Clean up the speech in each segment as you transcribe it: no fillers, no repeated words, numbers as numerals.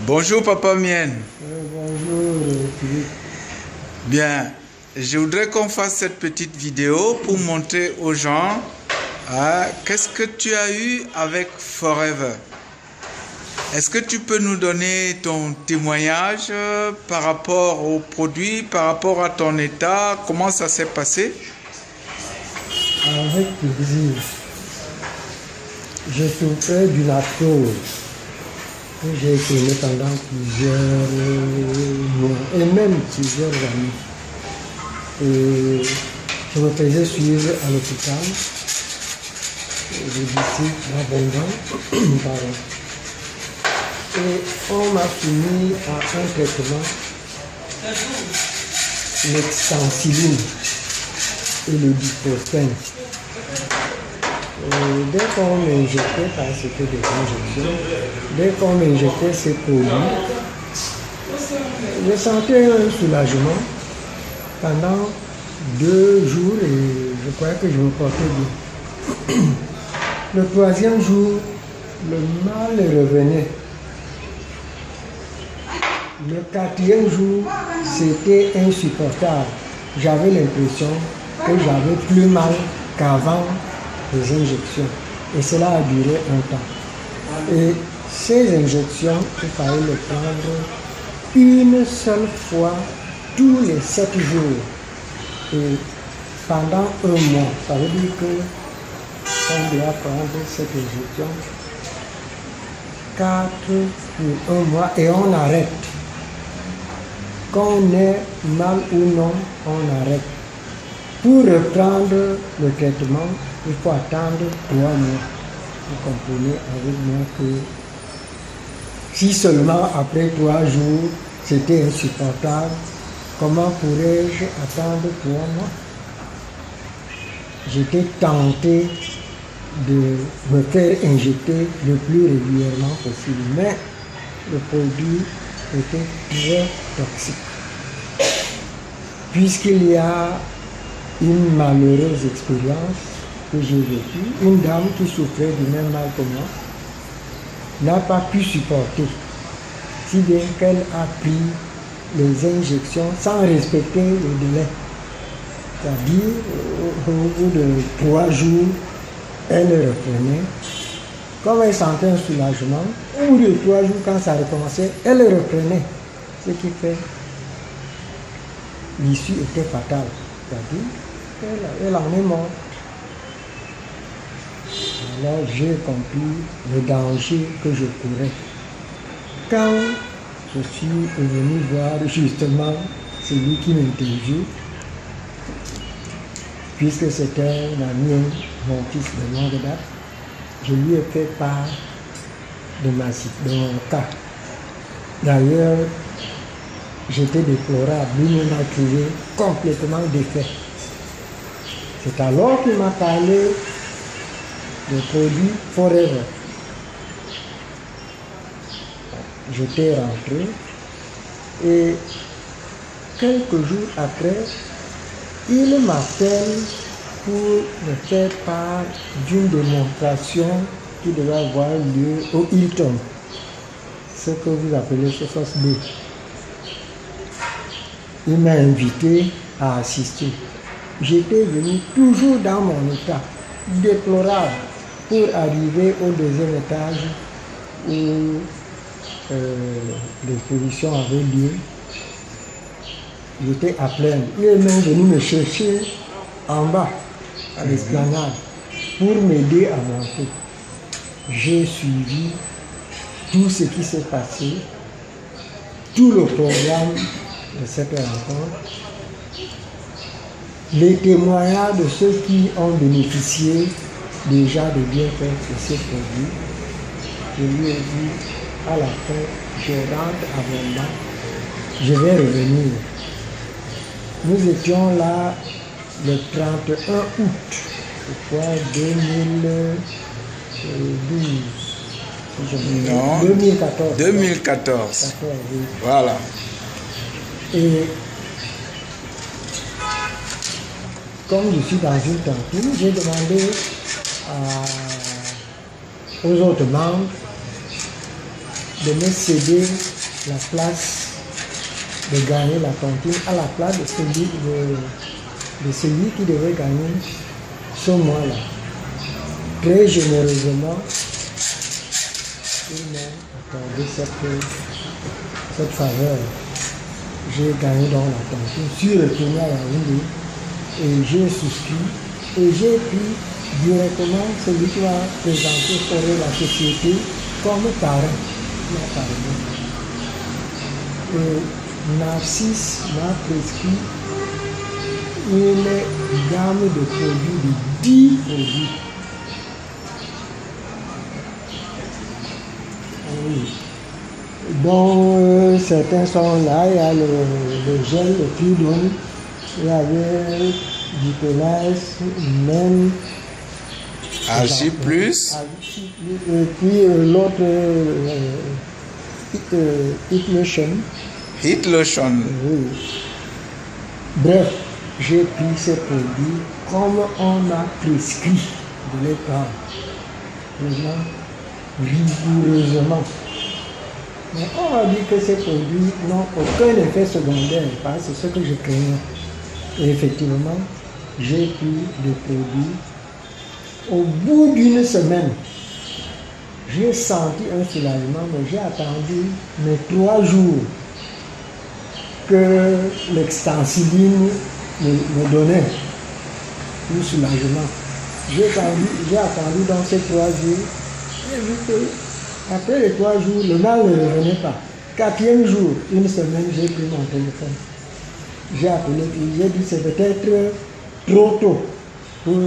Bonjour Papa Mienne. Bonjour Philippe. Bien, je voudrais qu'on fasse cette petite vidéo pour montrer aux gens qu'est-ce que tu as eu avec Forever. Est-ce que tu peux nous donner ton témoignage par rapport aux produits, par rapport à ton état, comment ça s'est passé? Avec plaisir. Je souffrais d'une arthrose que j'ai connue pendant plusieurs mois et même plusieurs années. Et je me faisais suivre à l'hôpital de d'ici d'Abondant. Et on m'a soumis à un traitement, l'extensiline et le diprostène. Dès qu'on m'injectait, parce que c'était des injections, dès qu'on m'injectait ces produits, je sentais un soulagement pendant 2 jours et je croyais que je me portais bien. Le 3e jour, le mal revenait. Le 4e jour, c'était insupportable. J'avais l'impression que j'avais plus mal qu'avant les injections. Et cela a duré un temps. Et ces injections, il fallait les prendre une seule fois tous les 7 jours. Et pendant un mois, ça veut dire qu'on doit prendre cette injection 4 pour un mois et on arrête. Qu'on ait mal ou non, on arrête. Pour reprendre le traitement, il faut attendre 3 mois. Vous comprenez avec moi que si seulement après 3 jours, c'était insupportable, comment pourrais-je attendre 3 mois? J'étais tenté de me faire injecter le plus régulièrement possible, mais le produit était très toxique. Puisqu'il y a une malheureuse expérience que j'ai vécue, une dame qui souffrait du même mal que moi n'a pas pu supporter, si bien qu'elle a pris les injections sans respecter le délai. C'est-à-dire, au bout de 3 jours, elle reprenait. Comme elle sentait un soulagement, au bout de 3 jours, quand ça recommençait, elle reprenait. Ce qui fait l'issue était fatale. C'est-à-dire, elle en est morte. Alors j'ai compris le danger que je courais. Quand je suis venu voir justement celui qui m'interviewe, puisque c'était un ami, mon fils de longue date, je lui ai fait part de mon cas. D'ailleurs, j'étais déplorable, lui m'a trouvé complètement défait. C'est alors qu'il m'a parlé des produits Forever. J'étais rentré et quelques jours après, il m'appelle pour me faire part d'une démonstration qui devait avoir lieu au Hilton, ce que vous appelez Source B. Il m'a invité à assister. J'étais venu toujours dans mon état, déplorable, pour arriver au 2e étage où l'exposition avait lieu. J'étais à plaindre. Il est même venu me chercher en bas, à l'esplanade, pour m'aider à monter. J'ai suivi tout ce qui s'est passé, tout le programme de cette rencontre, les témoignages de ceux qui ont bénéficié déjà des bienfaits de ces produits. Je lui ai dit, à la fin, je rentre à mon banc, je vais revenir. Nous étions là le 31 août, je crois, 2012. Non, 2014. 2014. Oui. Voilà. Et comme je suis dans une cantine, j'ai demandé aux autres membres de me céder la place de gagner la cantine à la place de celui qui devait gagner ce mois-là. Très généreusement, ils m'ont accordé cette faveur. J'ai gagné dans la cantine, suis retourné à Yaoundé et j'ai souscrit et j'ai pris directement celui qui va présenter pour la société comme parrain. Et Narcisse m'a prescrit une gamme de produits de 10 produits. Oui. Donc certains sont là, il y a le gel, le Fridon, il y avait du Pélas, même Agi plus. Et puis l'autre Hit Lotion. Hit Lotion. Oui. Bref, j'ai pris ces produits comme on m'a prescrit de les prendre. Vraiment, rigoureusement. Mais on m'a dit que ces produits n'ont aucun effet secondaire, parce que c'est ce que je craignais. Et effectivement, j'ai pris des produits. Au bout d'une semaine, j'ai senti un soulagement, mais j'ai attendu mes 3 jours que l'extensiline me donnait le soulagement. J'ai attendu dans ces 3 jours, j'ai vu que après les 3 jours, le mal ne revenait pas. 4e jour, une semaine, j'ai pris mon téléphone. J'ai appelé, j'ai dit c'est peut-être trop tôt pour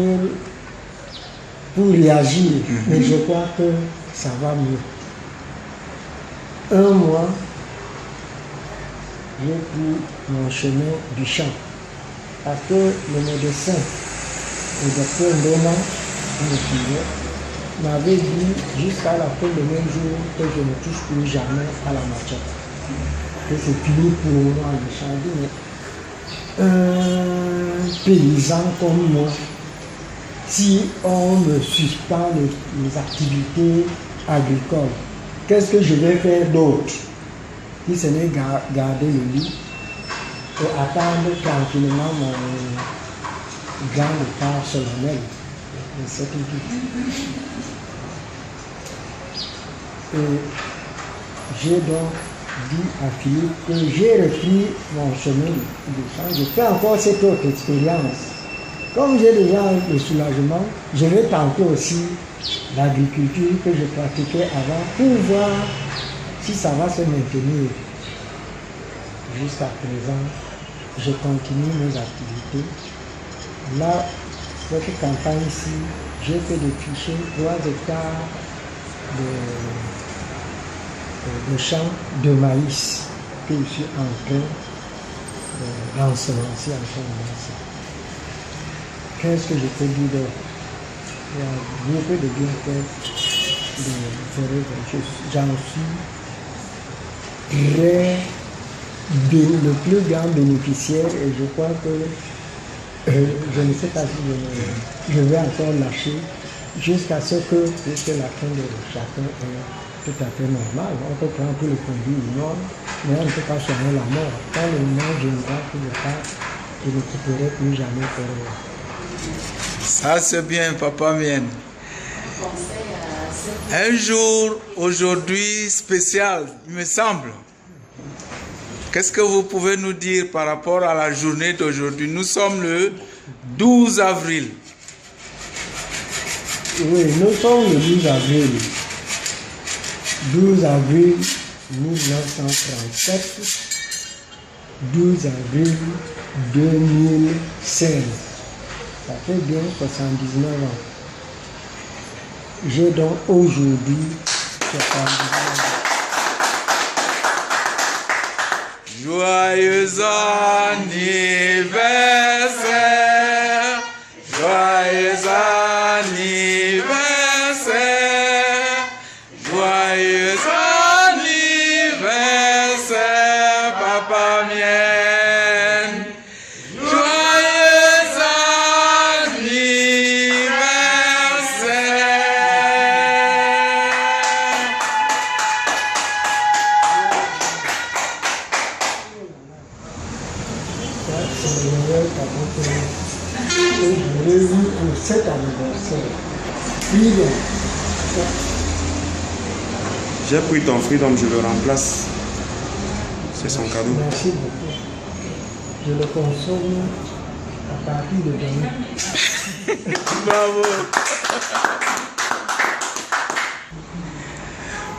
réagir, mais je crois que ça va mieux. 1 mois, j'ai pris mon chemin du champ. Parce que le médecin, le docteur Ndoma, m'avait dit jusqu'à la fin du même jour que je ne touche plus jamais à la machette. Que c'est fini pour moi le champ. Un paysan comme moi, si on me suspend les activités agricoles, qu'est-ce que je vais faire d'autre? Si ce n'est garder le lit et attendre tranquillement mon grand départ solennel. Et j'ai donc dit à Philippe que j'ai repris mon chemin de champ. Je fais encore cette autre expérience. Comme j'ai déjà le soulagement, je vais tenter aussi l'agriculture que je pratiquais avant pour voir si ça va se maintenir. Jusqu'à présent, je continue mes activités. Là, cette campagne ici, j'ai fait défricher 3 hectares de champs de maïs que je suis en train d'ensemencer, Qu'est-ce que je peux dire d'autre? Il y a beaucoup de bienfaits de forêt. J'en suis le plus grand bénéficiaire et je crois que je ne sais pas si je vais encore lâcher jusqu'à ce que la fin de chacun est tout à fait normal. On peut prendre tous les produits énormes, mais on ne peut pas soigner la mort. Quand le moment viendra qu'il n'y a pas, je ne quitterai plus jamais pour eux. Ça c'est bien, papa Mien. Un jour, aujourd'hui, spécial, il me semble. Qu'est-ce que vous pouvez nous dire par rapport à la journée d'aujourd'hui? Nous sommes le 12 avril. Oui, nous sommes le 12 avril. 12 avril 1937. 12 avril 2016. Ça fait bien 79 ans. J'ai donc aujourd'hui 79 ans. Joyeux anniversaire, joyeux anniversaire, joyeux anniversaire, papa Mien. Joyeux anniversaire. anniversaire. Freedom. J'ai pris ton Freedom, je le remplace. C'est son cadeau. Merci beaucoup. Je le consomme à partir de demain. Bravo.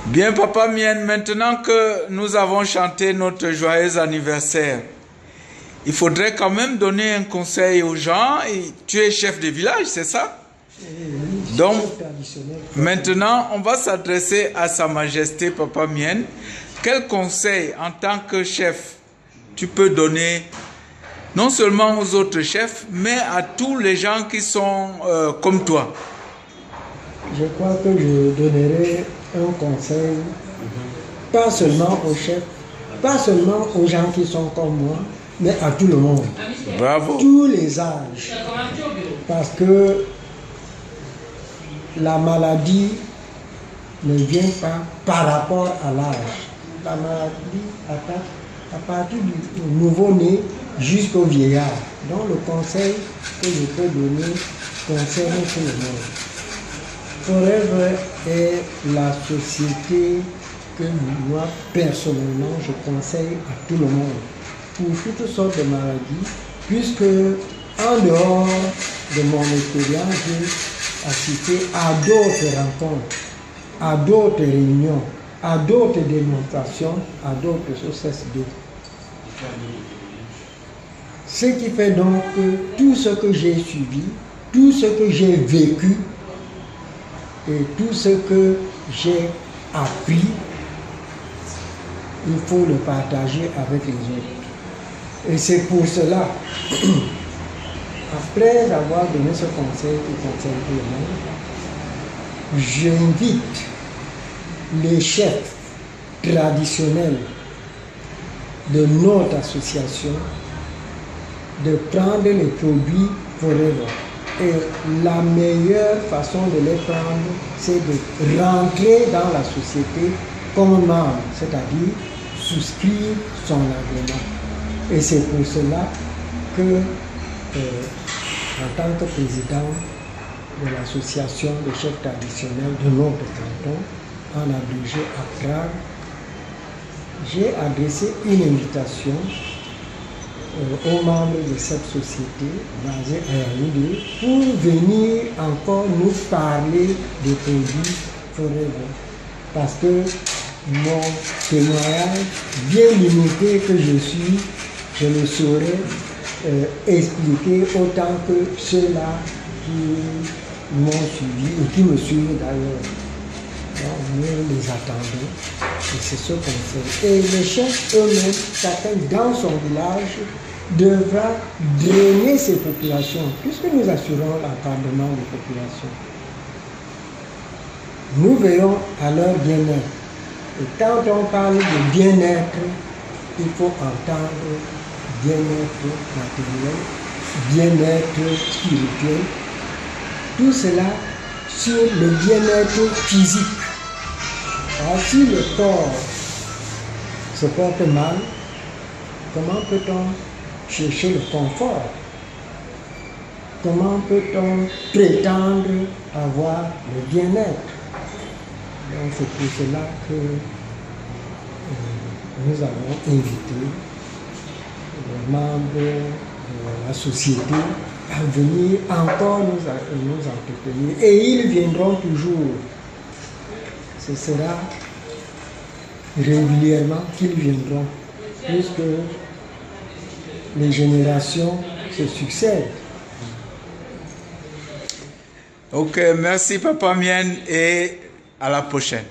Bien, Papa Mien, maintenant que nous avons chanté notre joyeux anniversaire, il faudrait quand même donner un conseil aux gens. Et tu es chef de village, c'est ça? Donc, maintenant, on va s'adresser à Sa Majesté, Papa Mien. Quel conseil, en tant que chef, tu peux donner, non seulement aux autres chefs, mais à tous les gens qui sont comme toi? Je crois que je donnerai un conseil, pas seulement aux chefs, pas seulement aux gens qui sont comme moi, mais à tout le monde. Bravo. Tous les âges. Parce que la maladie ne vient pas par rapport à l'âge. La maladie attaque à partir du nouveau-né jusqu'au vieillard. Donc le conseil que je peux donner concerne tout le monde. Forever est la société que moi, personnellement, je conseille à tout le monde pour toutes sortes de maladies, puisque en dehors de mon expérience, j'ai assisté à d'autres rencontres, à d'autres réunions, à d'autres démonstrations, à d'autres OCSD. Ce qui fait donc que tout ce que j'ai suivi, tout ce que j'ai vécu, et tout ce que j'ai appris, il faut le partager avec les autres. Et c'est pour cela, après avoir donné ce conseil qui concerne tout le monde, j'invite les chefs traditionnels de notre association de prendre les produits Forever. Et la meilleure façon de les prendre, c'est de rentrer dans la société comme membre, c'est-à-dire souscrire son agrément. Et c'est pour cela que, en tant que président de l'association des chefs traditionnels de notre canton, en abrégé ACRAR, j'ai adressé une invitation aux membres de cette société basée à Yaoundé pour venir encore nous parler des produits Forever. Parce que mon témoignage, bien limité que je suis, je ne saurais expliquer autant que ceux-là qui m'ont suivi et qui me suivent d'ailleurs. Nous les attendons et c'est ce qu'on fait. Et les chefs eux-mêmes, chacun dans son village, devra drainer ces populations, puisque nous assurons l'encadrement des populations. Nous veillons à leur bien-être. Et quand on parle de bien-être, il faut entendre bien-être matériel, bien-être spirituel, tout cela sur le bien-être physique. Alors, si le corps se porte mal, comment peut-on chercher le confort? Comment peut-on prétendre avoir le bien-être? Donc c'est pour cela que nous avons invité les membres de la société à venir encore nous entretenir. Et ils viendront toujours. Ce sera régulièrement qu'ils viendront, puisque les générations se succèdent. Ok, merci Papa Mien et à la prochaine.